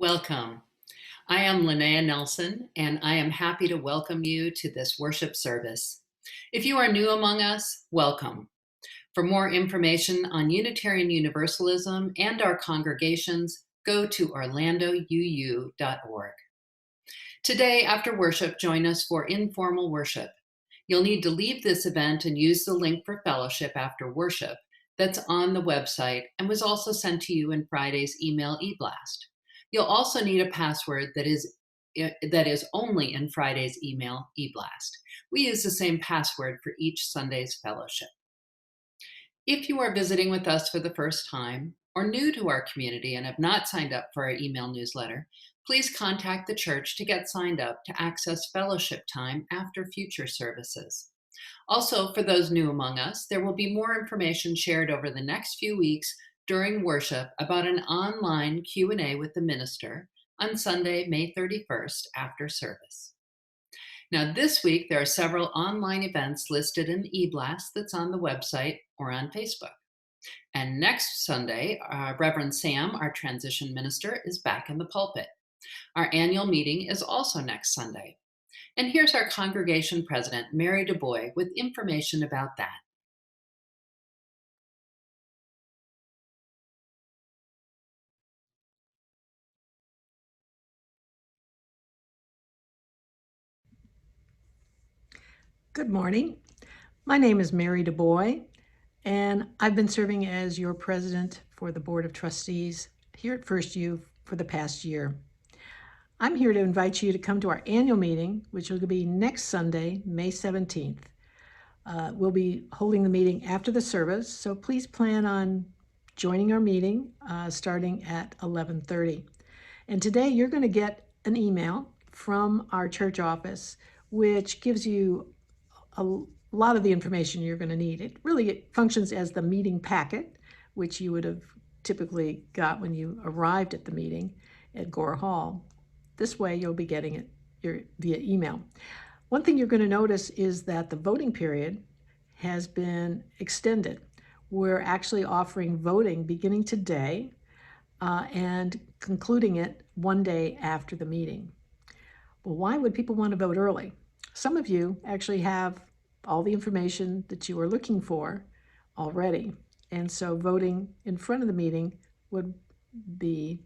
Welcome. I am Linnea Nelson, and I am happy to welcome you to this worship service. If you are new among us, welcome. For more information on Unitarian Universalism and our congregations, go to orlandouu.org. Today, after worship, join us for informal worship. You'll need to leave this event and use the link for fellowship after worship that's on the website and was also sent to you in Friday's email e-blast. You'll also need a password that is only in Friday's email e-blast. We use the same password for each Sunday's fellowship. If you are visiting with us for the first time or new to our community and have not signed up for our email newsletter, please contact the church to get signed up to access fellowship time after future services. Also, for those new among us, there will be more information shared over the next few weeks during worship about an online Q&A with the minister on Sunday, May 31st after service. Now, this week, there are several online events listed in the e-blast that's on the website or on Facebook. And next Sunday, Reverend Sam, our transition minister, is back in the pulpit. Our annual meeting is also next Sunday. And here's our congregation president, Mary DuBois, with information about that. Good morning. My name is Mary DuBois, and I've been serving as your president for the Board of Trustees here at First U for the past year. I'm here to invite you to come to our annual meeting, which will be next Sunday, May 17th. We'll be holding the meeting after the service, so please plan on joining our meeting starting at 11:30. And today you're going to get an email from our church office, which gives you a lot of the information you're going to need. It functions as the meeting packet, which you would have typically got when you arrived at the meeting at Gore Hall. This way you'll be getting it via email. One thing you're going to notice is that the voting period has been extended. We're actually offering voting beginning today and concluding it one day after the meeting. Well, why would people want to vote early? Some of you actually have all the information that you are looking for already. And so voting in front of the meeting would be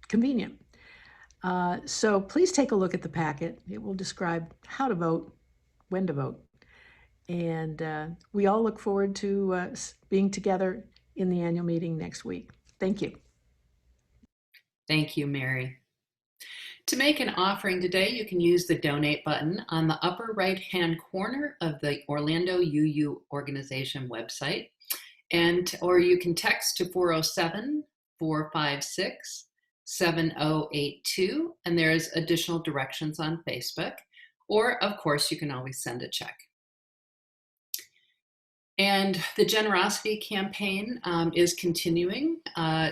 convenient. So please take a look at the packet. It will describe how to vote, when to vote. And we all look forward to being together in the annual meeting next week. Thank you. Thank you, Mary. To make an offering today, you can use the donate button on the upper right-hand corner of the Orlando UU organization website, or you can text to 407-456-7082, and there's additional directions on Facebook, or of course, you can always send a check. And the generosity campaign is continuing,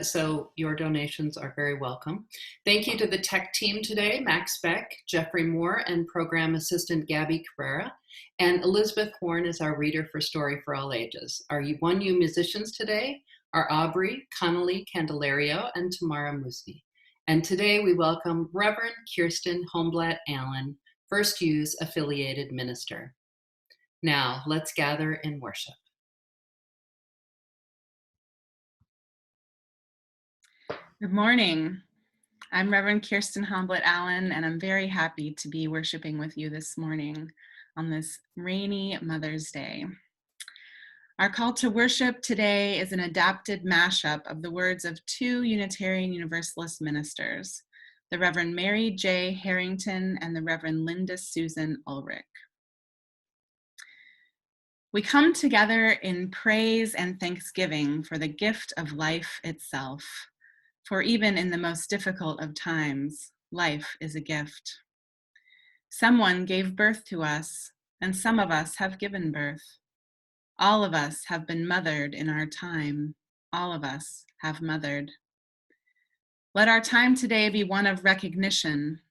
so your donations are very welcome. Thank you to the tech team today, Max Beck, Jeffrey Moore, and program assistant Gabby Carrera. And Elizabeth Horn is our reader for Story for All Ages. Our 1U musicians today are Aubrey, Connelly-Candelario, and Tamara Musni. And today we welcome Reverend Kierstin Homblette Allen, First U's affiliated minister. Now, let's gather in worship. Good morning. I'm Reverend Kierstin Homblette Allen, and I'm very happy to be worshiping with you this morning on this rainy Mother's Day. Our call to worship today is an adapted mashup of the words of two Unitarian Universalist ministers, the Reverend Mary J. Harrington and the Reverend Linda Susan Ulrich. We come together in praise and thanksgiving for the gift of life itself. For even in the most difficult of times, life is a gift. Someone gave birth to us, and some of us have given birth. All of us have been mothered in our time. All of us have mothered. Let our time today be one of recognition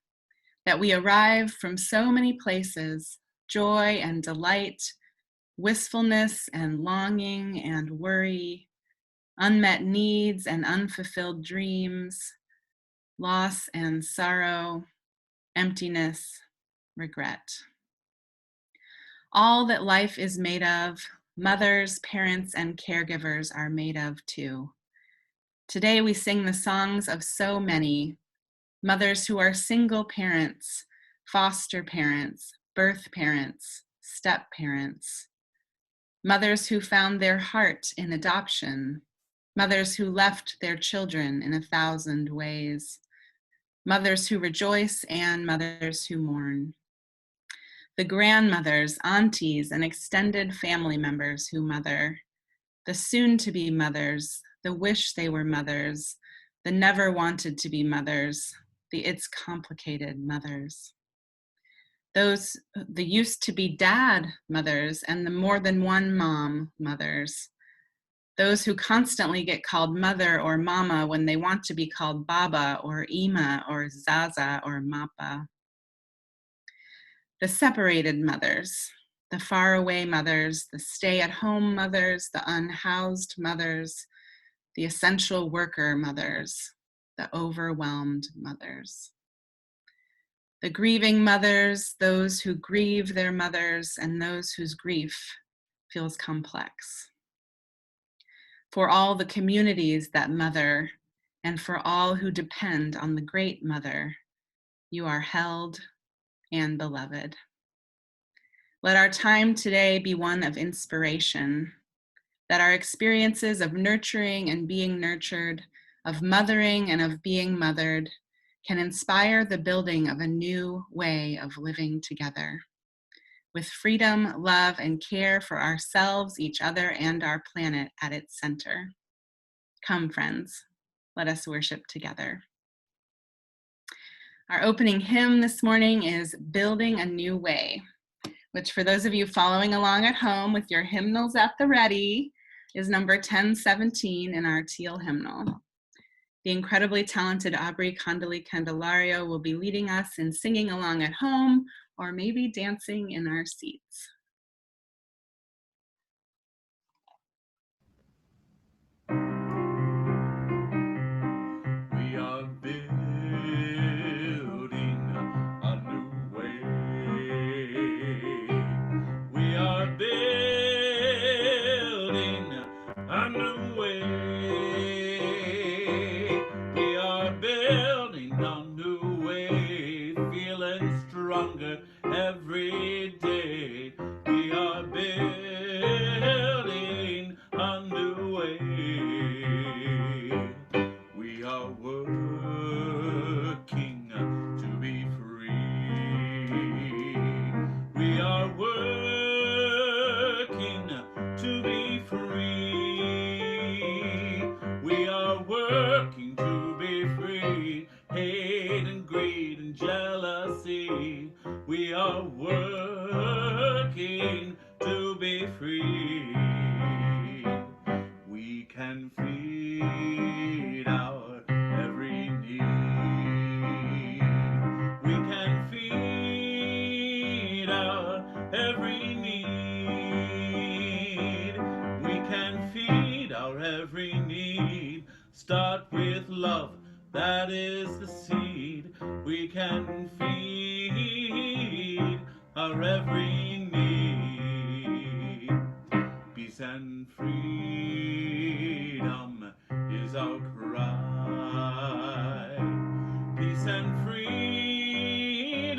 that we arrive from so many places, joy and delight, wistfulness and longing and worry, unmet needs and unfulfilled dreams, loss and sorrow, emptiness, regret. All that life is made of, mothers, parents, and caregivers are made of too. Today we sing the songs of so many, mothers who are single parents, foster parents, birth parents, step parents, mothers who found their heart in adoption, mothers who left their children in 1,000 ways, mothers who rejoice and mothers who mourn, the grandmothers, aunties, and extended family members who mother, the soon-to-be mothers, the wish they were mothers, the never wanted to be mothers, the it's complicated mothers. The used to be dad mothers and the more than one mom mothers. Those who constantly get called mother or mama when they want to be called baba or ima or zaza or mappa. The separated mothers, the faraway mothers, the stay-at-home mothers, the unhoused mothers, the essential worker mothers, the overwhelmed mothers. The grieving mothers, those who grieve their mothers, and those whose grief feels complex. For all the communities that mother, and for all who depend on the great mother, you are held and beloved. Let our time today be one of inspiration, that our experiences of nurturing and being nurtured, of mothering and of being mothered, can inspire the building of a new way of living together, with freedom, love, and care for ourselves, each other, and our planet at its center. Come, friends, let us worship together. Our opening hymn this morning is Building a New Way, which for those of you following along at home with your hymnals at the ready, is number 1017 in our teal hymnal. The incredibly talented Aubrey Connelly-Candelario will be leading us in singing along at home or maybe dancing in our seats. We are building a new way. We getting stronger every day. We are building a new way. We are working to be free. We are working to be free. We are working to be free. Hate and greed and jealousy. We are working to be free. We can feed our every need. We can feed our every need. We can feed our every need. Start with love, that is the seed. We can feed our every need. Peace and freedom is our cry. Peace and freedom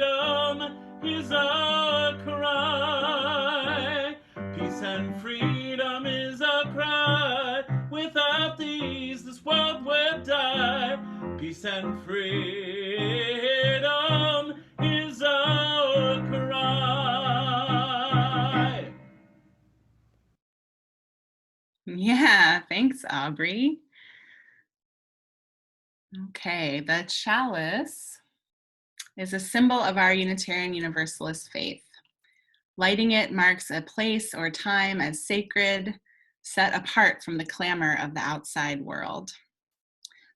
is our cry. Peace and freedom is our cry. Without these, this world will die. Peace and freedom is our cry. Yeah, thanks, Aubrey. Okay, the chalice is a symbol of our Unitarian Universalist faith. Lighting it marks a place or time as sacred, set apart from the clamor of the outside world.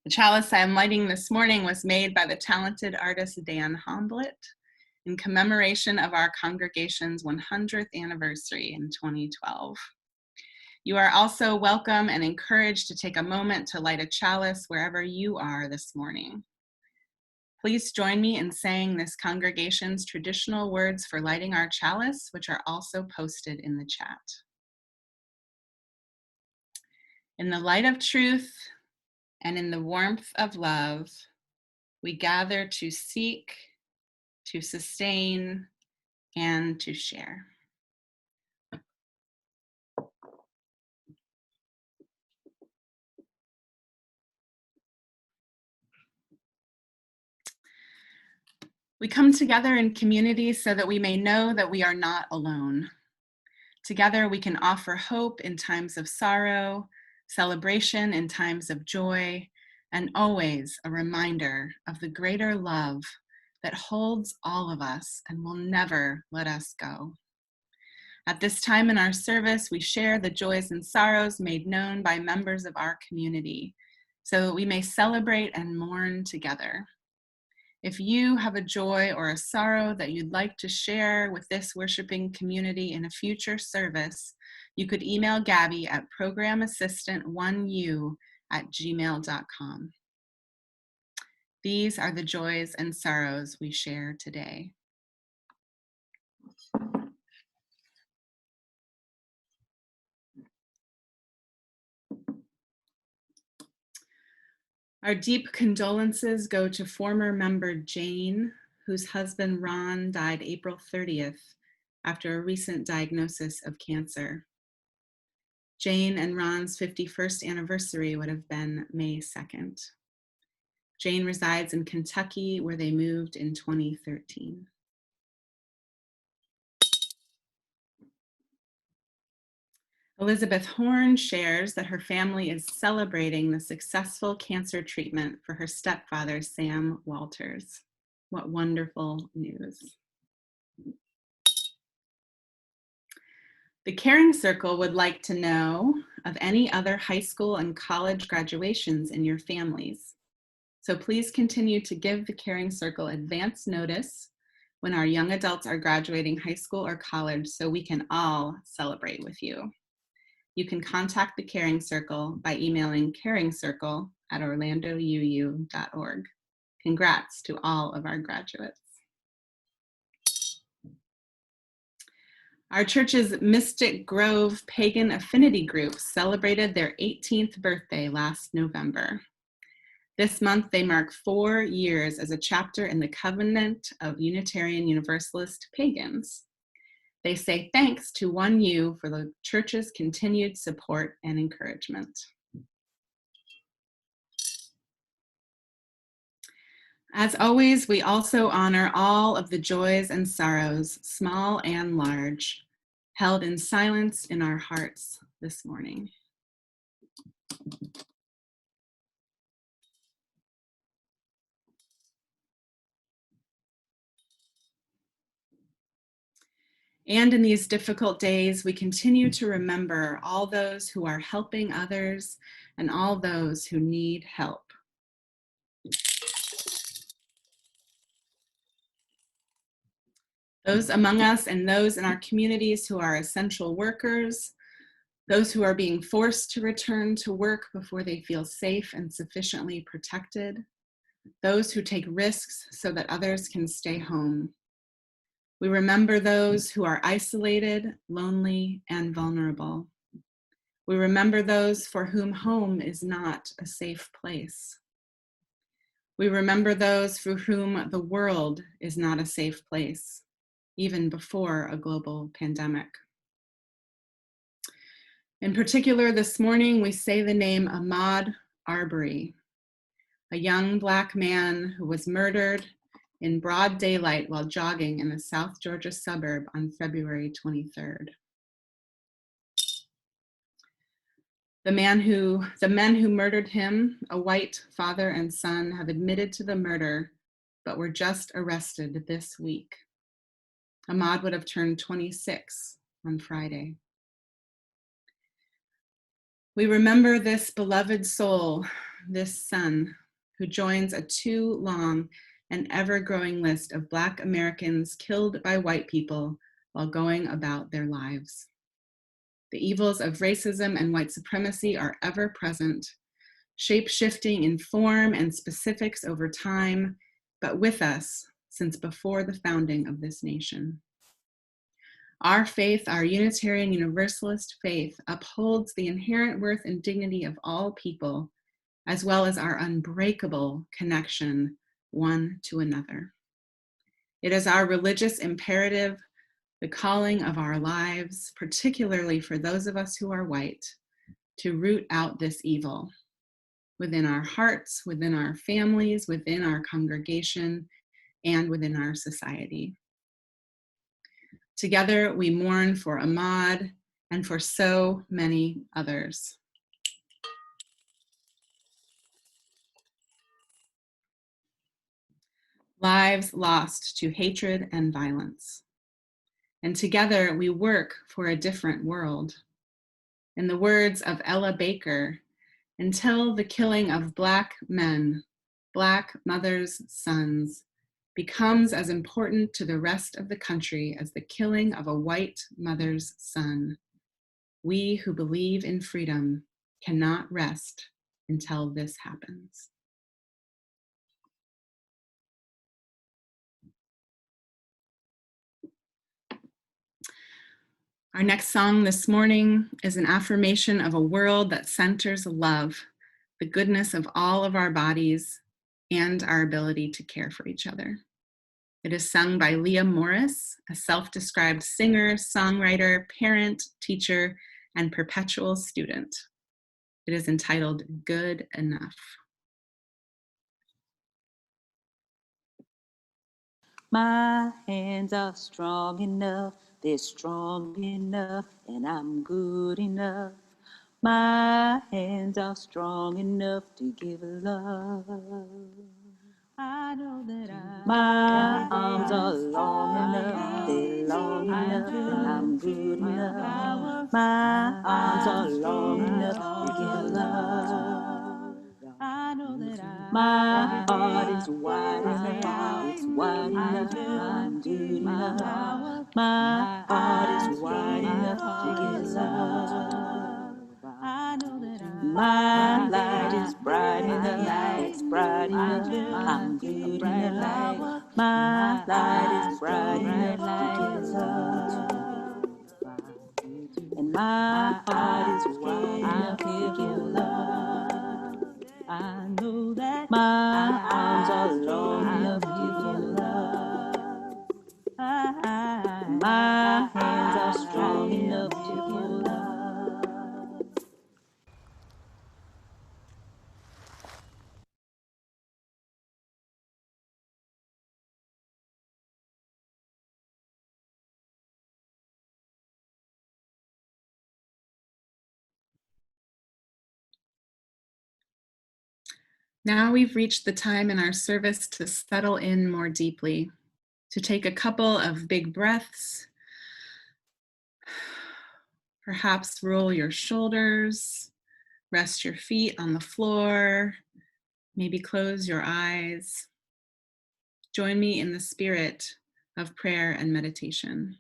The chalice I'm lighting this morning was made by the talented artist Dan Homblette in commemoration of our congregation's 100th anniversary in 2012. You are also welcome and encouraged to take a moment to light a chalice wherever you are this morning. Please join me in saying this congregation's traditional words for lighting our chalice, which are also posted in the chat. In the light of truth and in the warmth of love, we gather to seek, to sustain, and to share. We come together in community so that we may know that we are not alone. Together we can offer hope in times of sorrow, celebration in times of joy, and always a reminder of the greater love that holds all of us and will never let us go. At this time in our service, we share the joys and sorrows made known by members of our community so that we may celebrate and mourn together. If you have a joy or a sorrow that you'd like to share with this worshiping community in a future service, you could email Gabby at programassistant1u@gmail.com. These are the joys and sorrows we share today. Our deep condolences go to former member Jane, whose husband Ron died April 30th after a recent diagnosis of cancer. Jane and Ron's 51st anniversary would have been May 2nd. Jane resides in Kentucky, where they moved in 2013. Elizabeth Horn shares that her family is celebrating the successful cancer treatment for her stepfather, Sam Walters. What wonderful news. The Caring Circle would like to know of any other high school and college graduations in your families. So please continue to give the Caring Circle advance notice when our young adults are graduating high school or college so we can all celebrate with you. You can contact the Caring Circle by emailing caringcircle@orlandouu.org. Congrats to all of our graduates. Our church's Mystic Grove Pagan Affinity Group celebrated their 18th birthday last November. This month, they mark 4 years as a chapter in the Covenant of Unitarian Universalist Pagans. They say thanks to 1U for the church's continued support and encouragement. As always, we also honor all of the joys and sorrows, small and large, held in silence in our hearts this morning. And in these difficult days, we continue to remember all those who are helping others and all those who need help. Those among us and those in our communities who are essential workers, those who are being forced to return to work before they feel safe and sufficiently protected, those who take risks so that others can stay home. We remember those who are isolated, lonely, and vulnerable. We remember those for whom home is not a safe place. We remember those for whom the world is not a safe place, even before a global pandemic. In particular, this morning, we say the name Ahmaud Arbery, a young Black man who was murdered in broad daylight while jogging in a South Georgia suburb on February 23rd. The men who murdered him, a white father and son, have admitted to the murder, but were just arrested this week. Ahmaud would have turned 26 on Friday. We remember this beloved soul, this son, who joins a too long and ever-growing list of Black Americans killed by white people while going about their lives. The evils of racism and white supremacy are ever present, shape-shifting in form and specifics over time, but with us since before the founding of this nation. Our faith, our Unitarian Universalist faith, upholds the inherent worth and dignity of all people, as well as our unbreakable connection one to another. It is our religious imperative, the calling of our lives, particularly for those of us who are white, to root out this evil within our hearts, within our families, within our congregation, and within our society. Together, we mourn for Ahmaud and for so many others. Lives lost to hatred and violence. And together, we work for a different world. In the words of Ella Baker, until the killing of Black men, Black mothers' sons, becomes as important to the rest of the country as the killing of a white mother's son, we who believe in freedom cannot rest until this happens. Our next song this morning is an affirmation of a world that centers love, the goodness of all of our bodies, and our ability to care for each other. It is sung by Leah Morris, a self-described singer, songwriter, parent, teacher, and perpetual student. It is entitled Good Enough. My hands are strong enough, they're strong enough, and I'm good enough. My hands are strong enough to give love. I know that my arms are long enough, they're long enough, and I'm good enough. My arms are long enough to give love. I know that my heart is wide enough, it's wide enough, I'm good enough. My heart is wide enough to give love. I know that my light is bright enough, it's bright enough, I'm good enough. My light is bright enough to give love. And my heart is wide enough to give love. I know that my My hands are strong enough to pull up. Now we've reached the time in our service to settle in more deeply, to take a couple of big breaths. Perhaps roll your shoulders, rest your feet on the floor, maybe close your eyes. Join me in the spirit of prayer and meditation.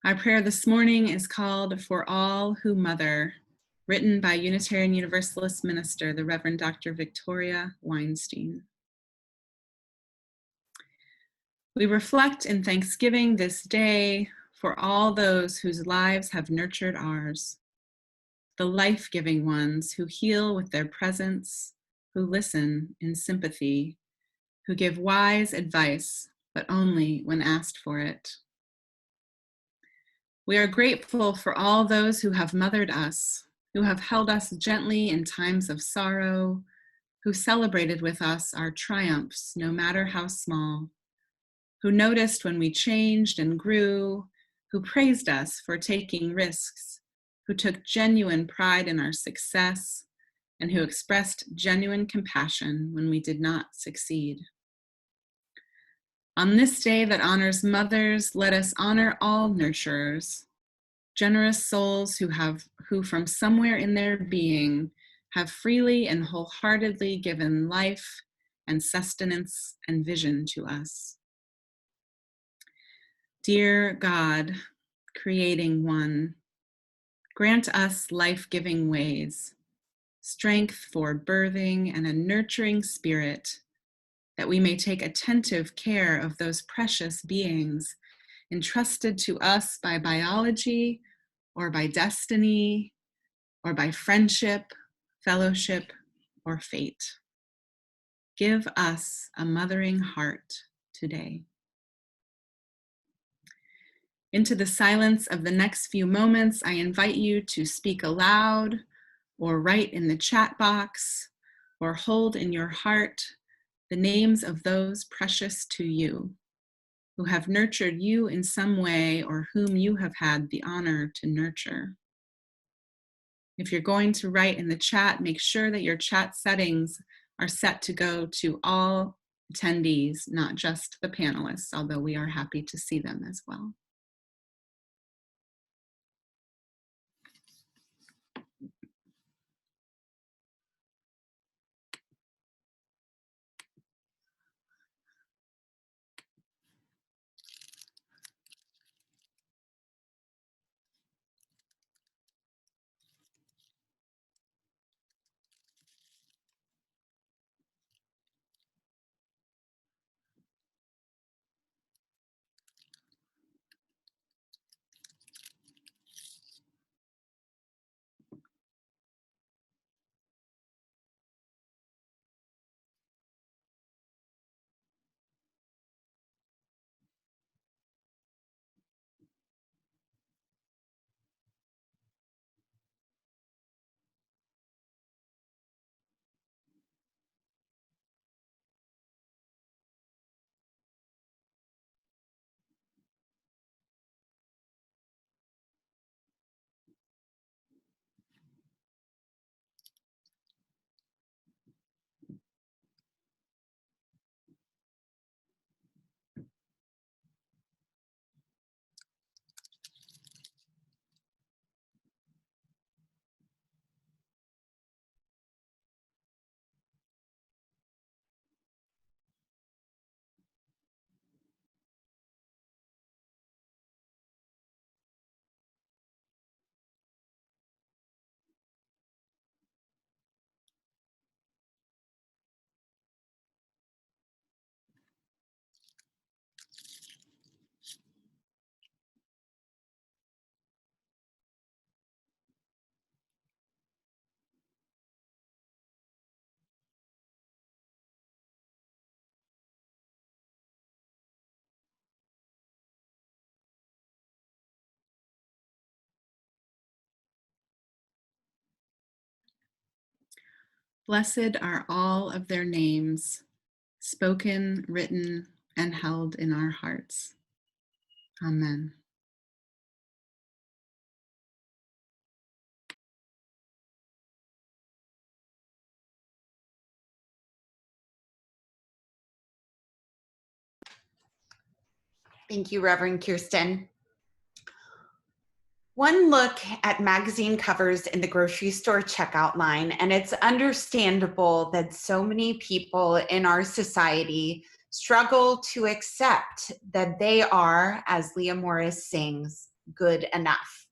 Our prayer this morning is called For All Who Mother, written by Unitarian Universalist minister, the Reverend Dr. Victoria Weinstein. We reflect in thanksgiving this day for all those whose lives have nurtured ours, the life-giving ones who heal with their presence, who listen in sympathy, who give wise advice, but only when asked for it. We are grateful for all those who have mothered us, who have held us gently in times of sorrow, who celebrated with us our triumphs, no matter how small, who noticed when we changed and grew, who praised us for taking risks, who took genuine pride in our success, and who expressed genuine compassion when we did not succeed. On this day that honors mothers, let us honor all nurturers, generous souls who from somewhere in their being have freely and wholeheartedly given life and sustenance and vision to us. Dear God, creating one, grant us life-giving ways, strength for birthing and a nurturing spirit, that we may take attentive care of those precious beings entrusted to us by biology or by destiny or by friendship, fellowship, or fate. Give us a mothering heart today. Into the silence of the next few moments, I invite you to speak aloud or write in the chat box or hold in your heart the names of those precious to you, who have nurtured you in some way or whom you have had the honor to nurture. If you're going to write in the chat, make sure that your chat settings are set to go to all attendees, not just the panelists, although we are happy to see them as well. Blessed are all of their names, spoken, written, and held in our hearts. Amen. Thank you, Reverend Kierstin. One look at magazine covers in the grocery store checkout line, and it's understandable that so many people in our society struggle to accept that they are, as Leah Morris sings, good enough.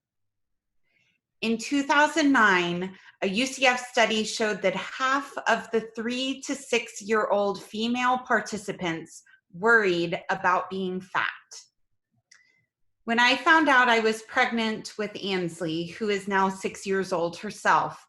In 2009, a UCF study showed that half of the 3 to 6 year old female participants worried about being fat. When I found out I was pregnant with Ansley, who is now 6 years old herself,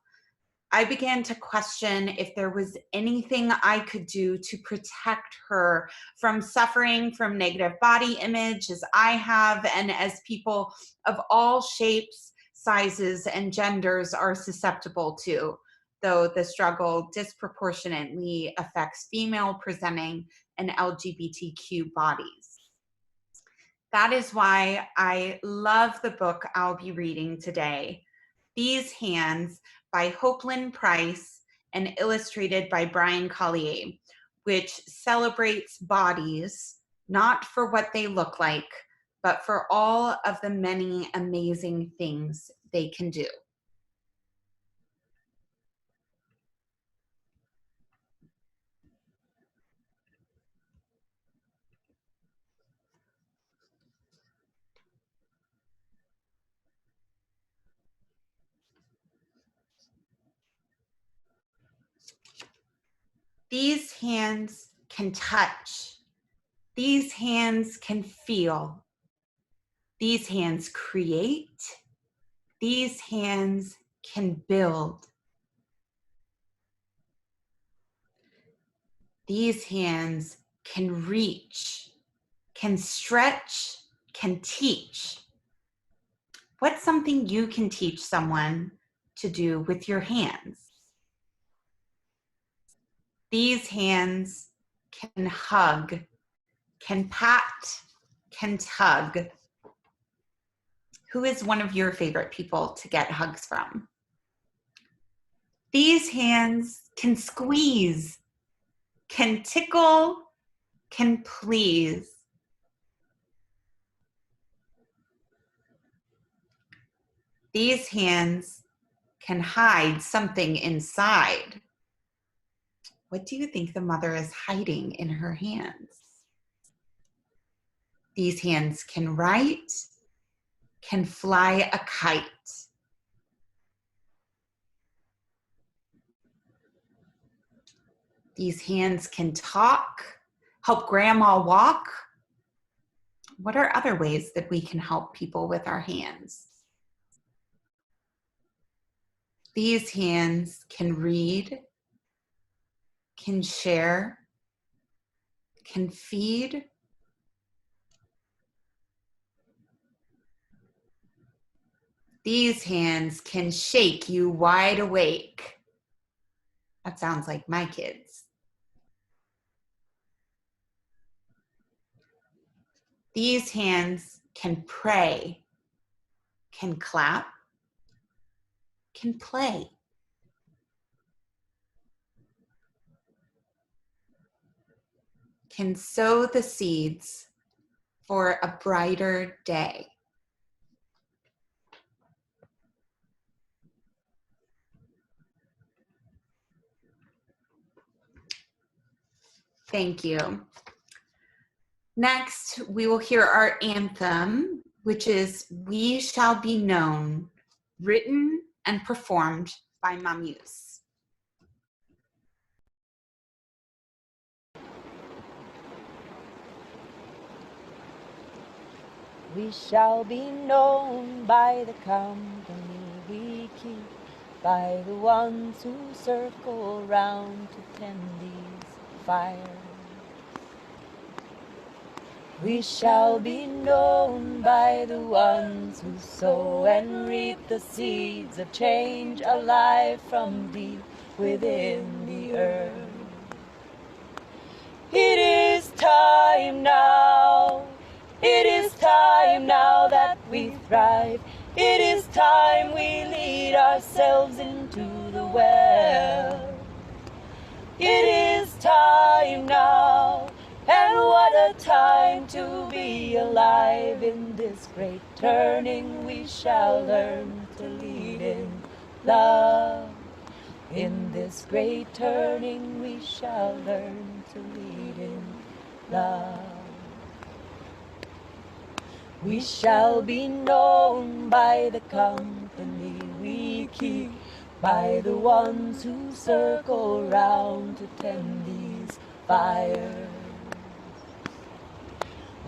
I began to question if there was anything I could do to protect her from suffering from negative body image as I have and as people of all shapes, sizes, and genders are susceptible to, though the struggle disproportionately affects female-presenting and LGBTQ bodies. That is why I love the book I'll be reading today, These Hands by Hopeland Price and illustrated by Brian Collier, which celebrates bodies, not for what they look like, but for all of the many amazing things they can do. These hands can touch. These hands can feel. These hands create. These hands can build. These hands can reach, can stretch, can teach. What's something you can teach someone to do with your hands? These hands can hug, can pat, can tug. Who is one of your favorite people to get hugs from? These hands can squeeze, can tickle, can please. These hands can hide something inside. What do you think the mother is hiding in her hands? These hands can write, can fly a kite. These hands can talk, help grandma walk. What are other ways that we can help people with our hands? These hands can read, can share, can feed. These hands can shake you wide awake. That sounds like my kids. These hands can pray, can clap, can play. Can sow the seeds for a brighter day. Thank you. Next, we will hear our anthem, which is We Shall Be Known, written and performed by Mamuse. We shall be known by the company we keep, by the ones who circle round to tend these fires. We shall be known by the ones who sow and reap the seeds of change alive from deep within the earth. It is time now. It is time now that we thrive. It is time we lead ourselves into the well. It is time now, and what a time to be alive. In this great turning we shall learn to lead in love. In this great turning we shall learn to lead in love. We shall be known by the company we keep, by the ones who circle round to tend these fires.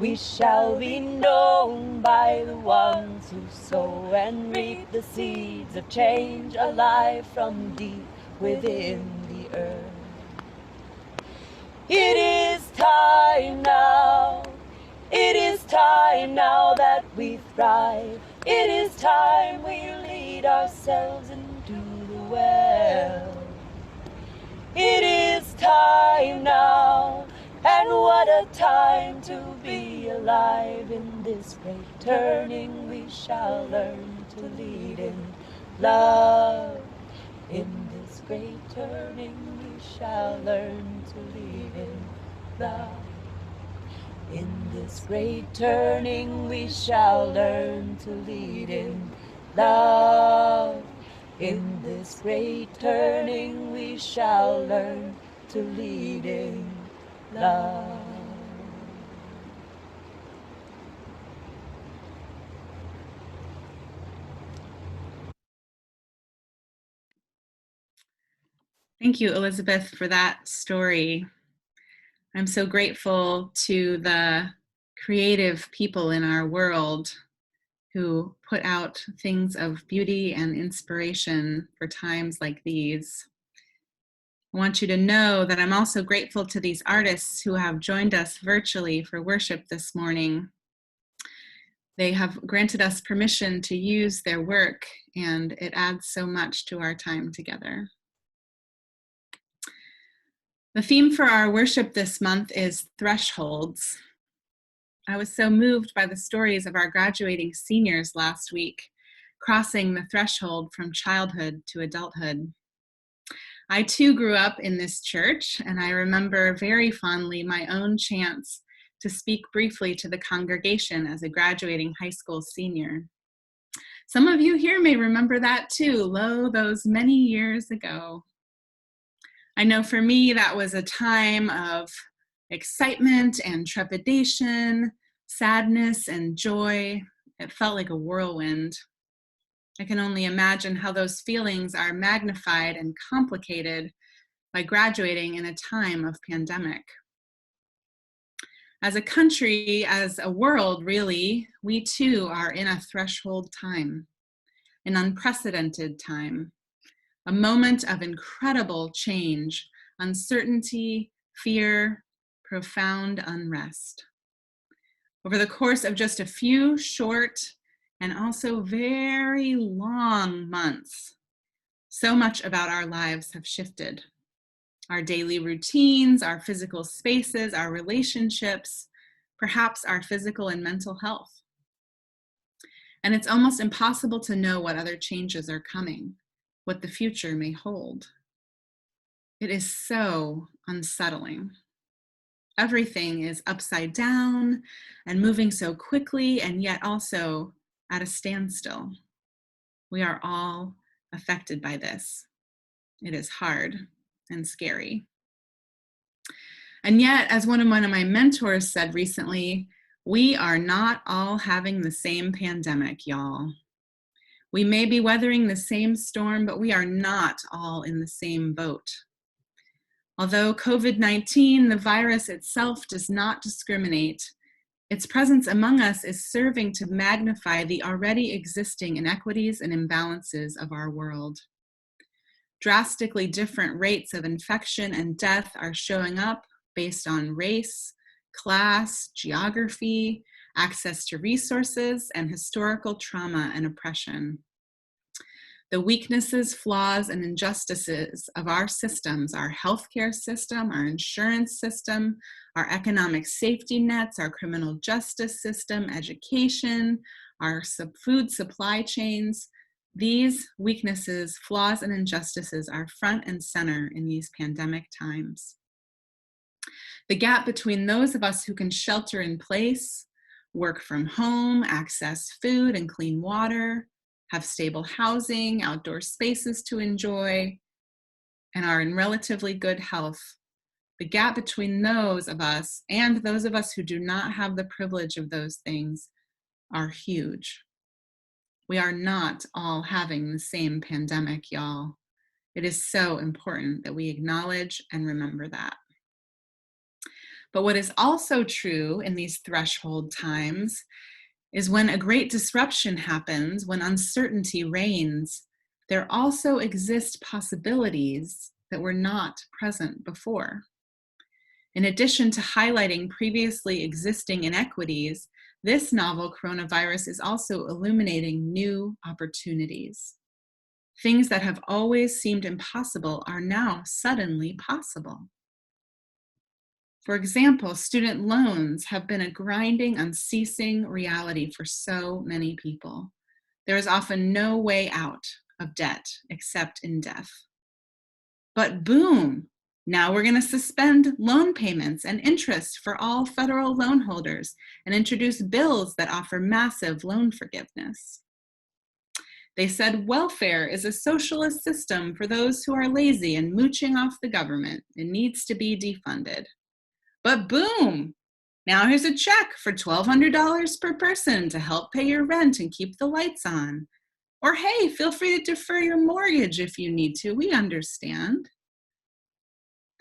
We shall be known by the ones who sow and reap the seeds of change alive from deep within the earth. It is time now. It is time now that we thrive. It is time we lead ourselves into the well. It is time now, and what a time to be alive. In this great turning we shall learn to lead in love. In this great turning we shall learn to lead in love. In this great turning we shall learn to lead in love. In this great turning we shall learn to lead in love. Thank you, Elizabeth, for that story. I'm so grateful to the creative people in our world who put out things of beauty and inspiration for times like these. I want you to know that I'm also grateful to these artists who have joined us virtually for worship this morning. They have granted us permission to use their work, and it adds so much to our time together. The theme for our worship this month is thresholds. I was so moved by the stories of our graduating seniors last week, crossing the threshold from childhood to adulthood. I too grew up in this church, and I remember very fondly my own chance to speak briefly to the congregation as a graduating high school senior. Some of you here may remember that too, lo, those many years ago. I know for me that was a time of excitement and trepidation, sadness and joy. It felt like a whirlwind. I can only imagine how those feelings are magnified and complicated by graduating in a time of pandemic. As a country, as a world, really, we too are in a threshold time, an unprecedented time, a moment of incredible change, uncertainty, fear, profound unrest. Over the course of just a few short and also very long months, so much about our lives have shifted. Our daily routines, our physical spaces, our relationships, perhaps our physical and mental health. And it's almost impossible to know what other changes are coming, what the future may hold. It is so unsettling. Everything is upside down and moving so quickly, and yet also at a standstill. We are all affected by this. It is hard and scary. And yet, as one of my mentors said recently, we are not all having the same pandemic, y'all. We may be weathering the same storm, but we are not all in the same boat. Although COVID-19, the virus itself, does not discriminate, its presence among us is serving to magnify the already existing inequities and imbalances of our world. Drastically different rates of infection and death are showing up based on race, class, geography, access to resources, and historical trauma and oppression. The weaknesses, flaws, and injustices of our systems, our healthcare system, our insurance system, our economic safety nets, our criminal justice system, education, our food supply chains, these weaknesses, flaws, and injustices are front and center in these pandemic times. The gap between those of us who can shelter in place, work from home, access food and clean water, have stable housing, outdoor spaces to enjoy, and are in relatively good health. The gap between those of us and those of us who do not have the privilege of those things are huge. We are not all having the same pandemic, y'all. It is so important that we acknowledge and remember that. But what is also true in these threshold times is when a great disruption happens, when uncertainty reigns, there also exist possibilities that were not present before. In addition to highlighting previously existing inequities, this novel coronavirus is also illuminating new opportunities. Things that have always seemed impossible are now suddenly possible. For example, student loans have been a grinding, unceasing reality for so many people. There is often no way out of debt except in death. But boom, now we're going to suspend loan payments and interest for all federal loan holders and introduce bills that offer massive loan forgiveness. They said welfare is a socialist system for those who are lazy and mooching off the government. It needs to be defunded. But boom, now here's a check for $1,200 per person to help pay your rent and keep the lights on. Or hey, feel free to defer your mortgage if you need to, we understand.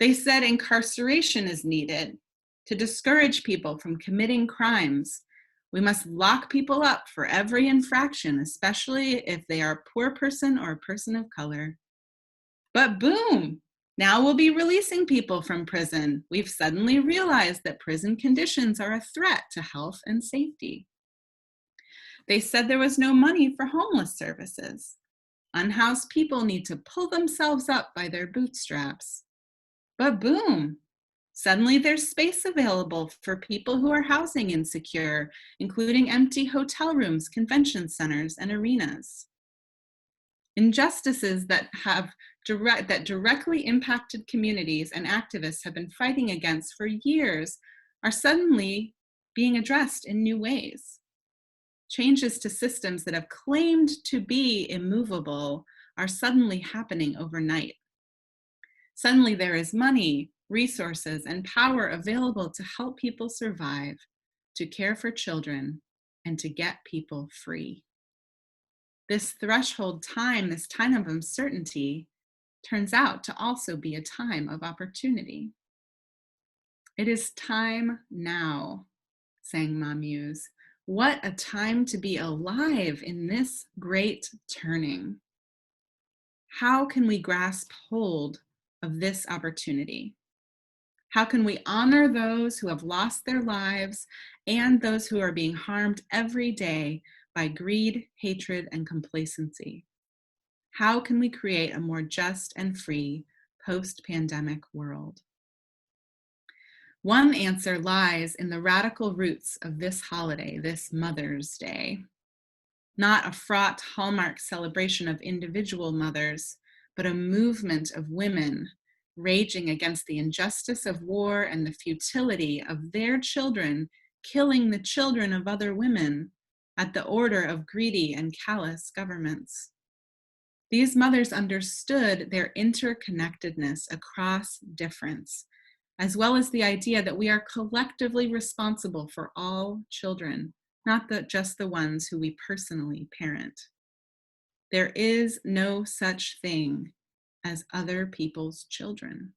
They said incarceration is needed to discourage people from committing crimes. We must lock people up for every infraction, especially if they are a poor person or a person of color. But boom, now we'll be releasing people from prison. We've suddenly realized that prison conditions are a threat to health and safety. They said there was no money for homeless services. Unhoused people need to pull themselves up by their bootstraps. But boom, suddenly there's space available for people who are housing insecure, including empty hotel rooms, convention centers, and arenas. Injustices that directly impacted communities and activists have been fighting against for years are suddenly being addressed in new ways. Changes to systems that have claimed to be immovable are suddenly happening overnight. Suddenly there is money, resources, and power available to help people survive, to care for children, and to get people free. This threshold time, this time of uncertainty, turns out to also be a time of opportunity. It is time now, sang Ma Muse. What a time to be alive in this great turning. How can we grasp hold of this opportunity? How can we honor those who have lost their lives and those who are being harmed every day by greed, hatred, and complacency? How can we create a more just and free post-pandemic world? One answer lies in the radical roots of this holiday, this Mother's Day. Not a fraught Hallmark celebration of individual mothers, but a movement of women raging against the injustice of war and the futility of their children killing the children of other women at the order of greedy and callous governments. These mothers understood their interconnectedness across difference, as well as the idea that we are collectively responsible for all children, not just the ones who we personally parent. There is no such thing as other people's children.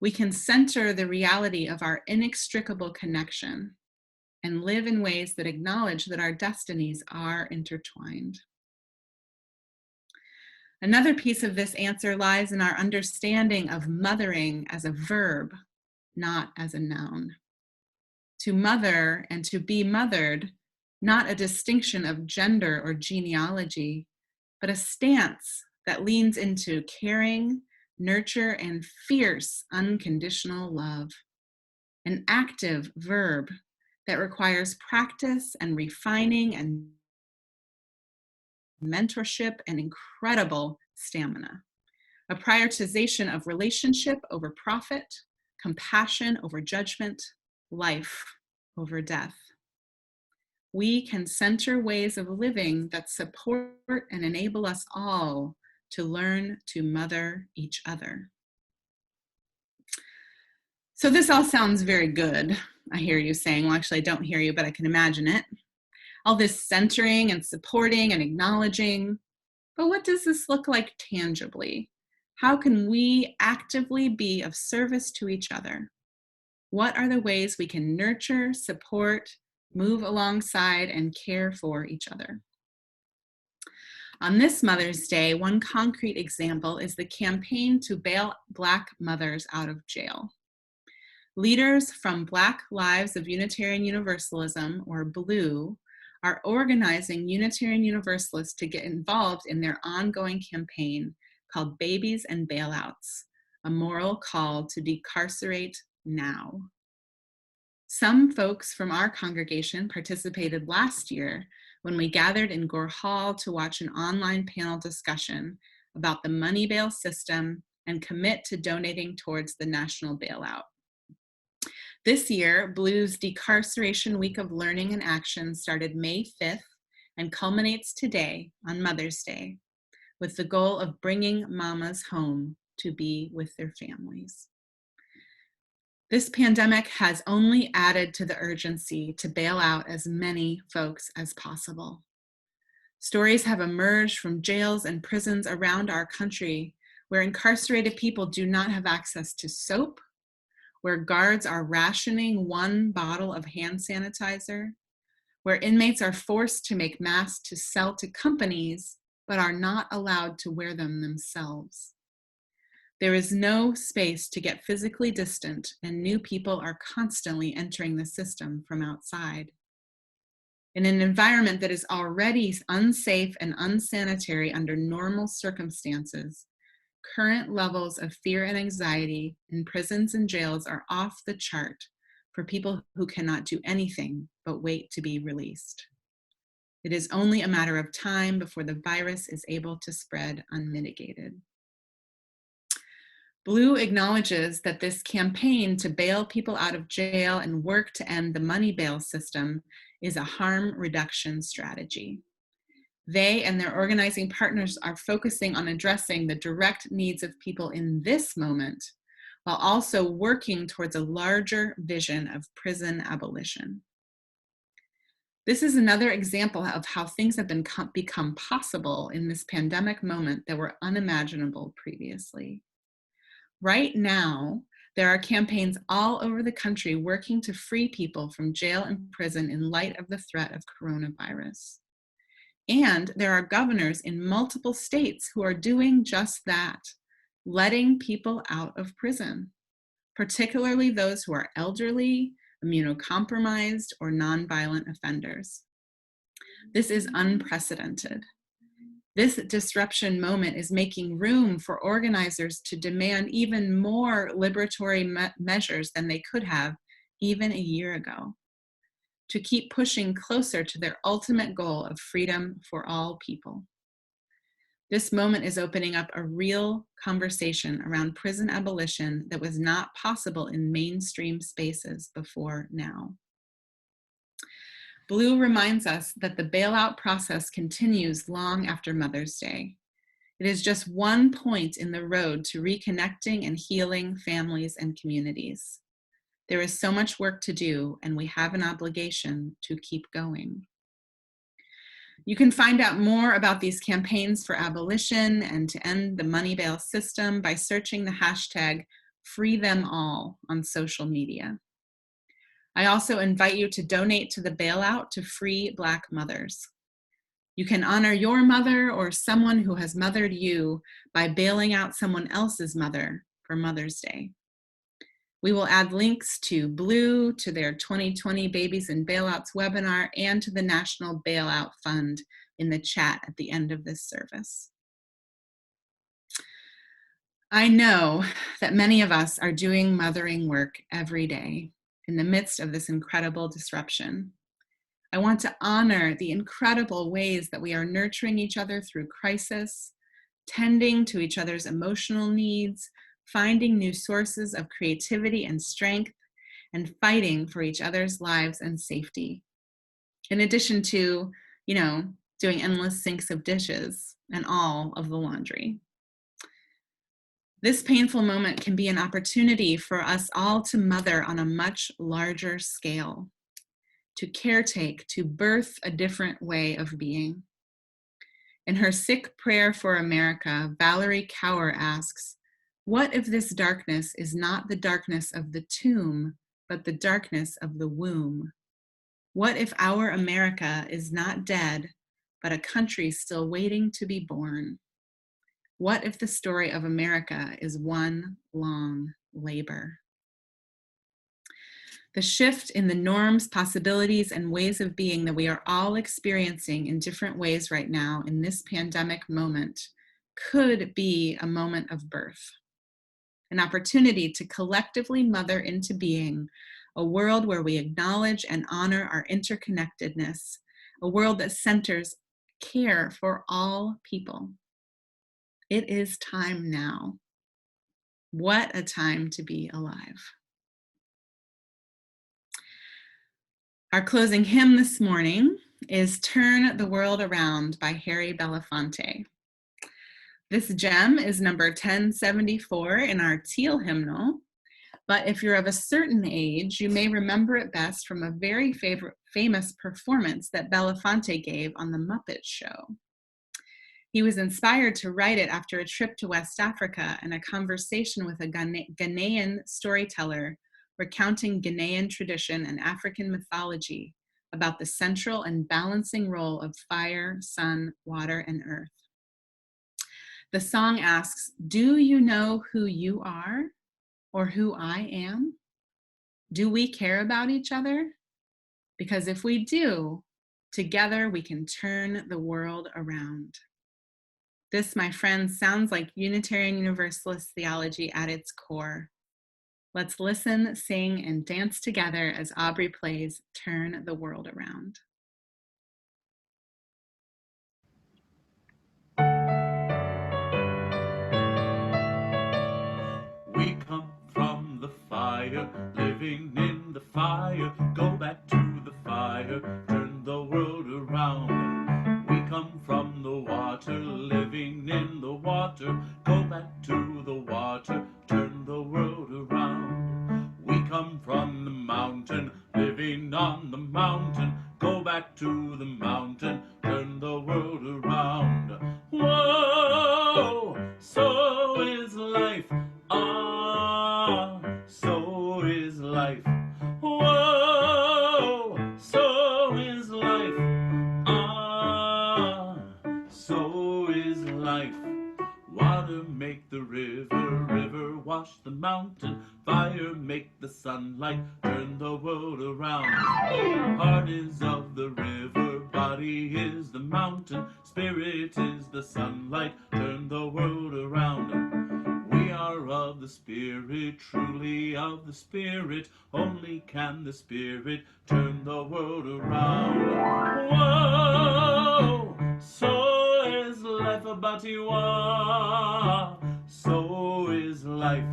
We can center the reality of our inextricable connection and live in ways that acknowledge that our destinies are intertwined. Another piece of this answer lies in our understanding of mothering as a verb, not as a noun. To mother and to be mothered, not a distinction of gender or genealogy, but a stance that leans into caring, nurture, and fierce unconditional love. An active verb that requires practice and refining and mentorship and incredible stamina. A prioritization of relationship over profit, compassion over judgment, life over death. We can center ways of living that support and enable us all to learn to mother each other. So this all sounds very good. I hear you saying, well, actually I don't hear you, but I can imagine it. All this centering and supporting and acknowledging. But what does this look like tangibly? How can we actively be of service to each other? What are the ways we can nurture, support, move alongside, and care for each other? On this Mother's Day, one concrete example is the campaign to bail Black mothers out of jail. Leaders from Black Lives of Unitarian Universalism, or BLUE, are organizing Unitarian Universalists to get involved in their ongoing campaign called Babies and Bailouts, a moral call to decarcerate now. Some folks from our congregation participated last year when we gathered in Gore Hall to watch an online panel discussion about the money bail system and commit to donating towards the national bailout. This year, Blue's Decarceration Week of Learning and Action started May 5th and culminates today on Mother's Day with the goal of bringing mamas home to be with their families. This pandemic has only added to the urgency to bail out as many folks as possible. Stories have emerged from jails and prisons around our country where incarcerated people do not have access to soap, where guards are rationing 1 bottle of hand sanitizer, where inmates are forced to make masks to sell to companies, but are not allowed to wear them themselves. There is no space to get physically distant, and new people are constantly entering the system from outside. In an environment that is already unsafe and unsanitary under normal circumstances, current levels of fear and anxiety in prisons and jails are off the chart for people who cannot do anything but wait to be released. It is only a matter of time before the virus is able to spread unmitigated. Blue acknowledges that this campaign to bail people out of jail and work to end the money bail system is a harm reduction strategy. They and their organizing partners are focusing on addressing the direct needs of people in this moment, while also working towards a larger vision of prison abolition. This is another example of how things have become possible in this pandemic moment that were unimaginable previously. Right now, there are campaigns all over the country working to free people from jail and prison in light of the threat of coronavirus. And there are governors in multiple states who are doing just that, letting people out of prison, particularly those who are elderly, immunocompromised, or nonviolent offenders. This is unprecedented. This disruption moment is making room for organizers to demand even more liberatory measures than they could have even a year ago, to keep pushing closer to their ultimate goal of freedom for all people. This moment is opening up a real conversation around prison abolition that was not possible in mainstream spaces before now. Blue reminds us that the bailout process continues long after Mother's Day. It is just one point in the road to reconnecting and healing families and communities. There is so much work to do, and we have an obligation to keep going. You can find out more about these campaigns for abolition and to end the money bail system by searching the hashtag #FreeThemAll on social media. I also invite you to donate to the bailout to free Black mothers. You can honor your mother or someone who has mothered you by bailing out someone else's mother for Mother's Day. We will add links to Blue, to their 2020 Babies and Bailouts webinar, and to the National Bailout Fund in the chat at the end of this service. I know that many of us are doing mothering work every day in the midst of this incredible disruption. I want to honor the incredible ways that we are nurturing each other through crisis, tending to each other's emotional needs, finding new sources of creativity and strength, and fighting for each other's lives and safety. In addition to, doing endless sinks of dishes and all of the laundry. This painful moment can be an opportunity for us all to mother on a much larger scale, to caretake, to birth a different way of being. In her sick prayer for America, Valerie Cower asks, what if this darkness is not the darkness of the tomb, but the darkness of the womb? What if our America is not dead, but a country still waiting to be born? What if the story of America is one long labor? The shift in the norms, possibilities, and ways of being that we are all experiencing in different ways right now in this pandemic moment could be a moment of birth, an opportunity to collectively mother into being a world where we acknowledge and honor our interconnectedness, a world that centers care for all people. It is time now. What a time to be alive. Our closing hymn this morning is Turn the World Around by Harry Belafonte. This gem is number 1074 in our teal hymnal, but if you're of a certain age, you may remember it best from a very famous performance that Belafonte gave on The Muppet Show. He was inspired to write it after a trip to West Africa and a conversation with a Ghanaian storyteller recounting Ghanaian tradition and African mythology about the central and balancing role of fire, sun, water, and earth. The song asks, do you know who you are or who I am? Do we care about each other? Because if we do, together we can turn the world around. This, my friends, sounds like Unitarian Universalist theology at its core. Let's listen, sing, and dance together as Aubrey plays Turn the World Around. We come from the fire, living in the fire. Go back to the fire, turn the world around. We come from the water, living in the water. Go back to the water, turn the world around. We come from the mountain, living on the mountain. Go back to the mountain, turn the world around. Whoa, so is life. Ah, so is life. Whoa, so is life. Ah, so is life. Water make the river, river wash the mountain. Fire make the sunlight, turn the world around. Heart is of the river, body is the mountain. Spirit is the sunlight, turn the world around. We are of the Spirit, truly of the Spirit. Only can the Spirit turn the world around. Whoa, so is life a batiwa. So is life.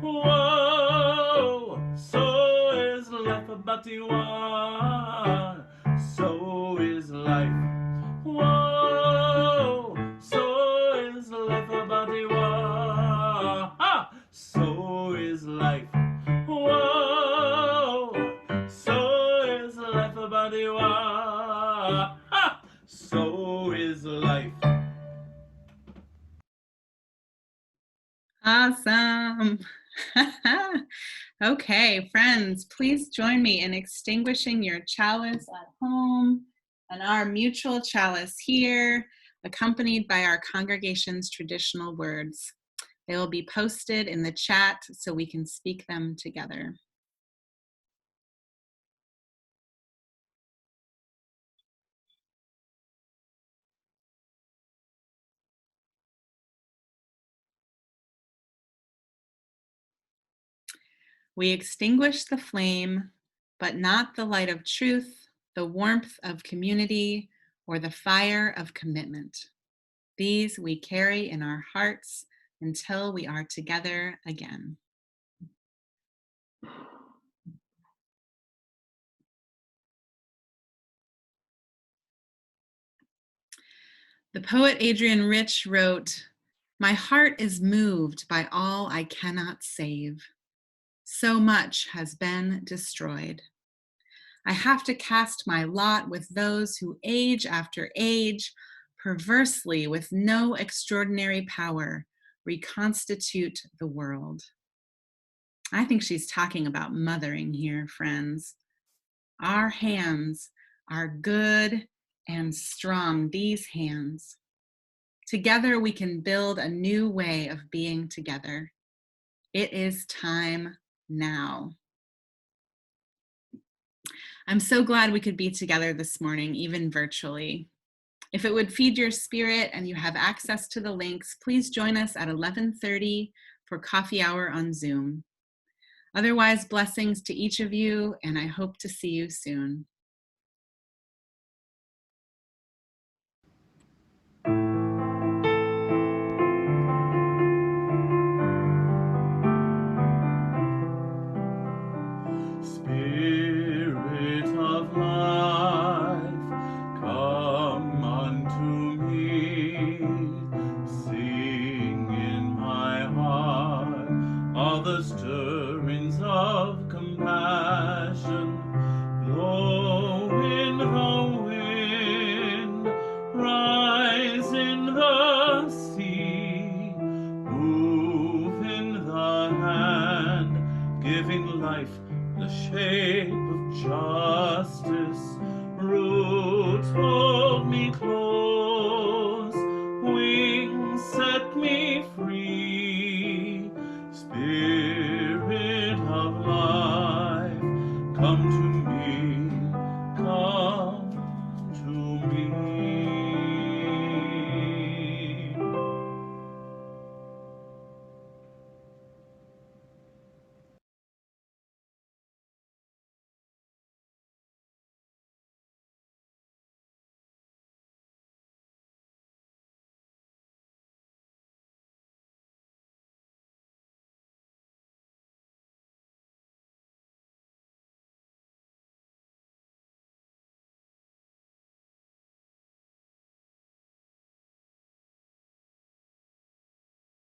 Whoa, so is life a batiwa. So is life. Whoa, so is life a batiwa. Ha! So is life. Whoa, so is life a batiwa. Ha! So is life. Awesome. Okay, friends, please join me in extinguishing your chalice at home and our mutual chalice here, accompanied by our congregation's traditional words. They will be posted in the chat so we can speak them together. We extinguish the flame, but not the light of truth, the warmth of community, or the fire of commitment. These we carry in our hearts until we are together again. The poet Adrienne Rich wrote, "My heart is moved by all I cannot save. So much has been destroyed. I have to cast my lot with those who age after age, perversely with no extraordinary power, reconstitute the world." I think she's talking about mothering here, friends. Our hands are good and strong, these hands. Together we can build a new way of being together. It is time now. I'm so glad we could be together this morning, even virtually. If it would feed your spirit and you have access to the links, please join us at 11:30 for coffee hour on Zoom. Otherwise, blessings to each of you, and I hope to see you soon.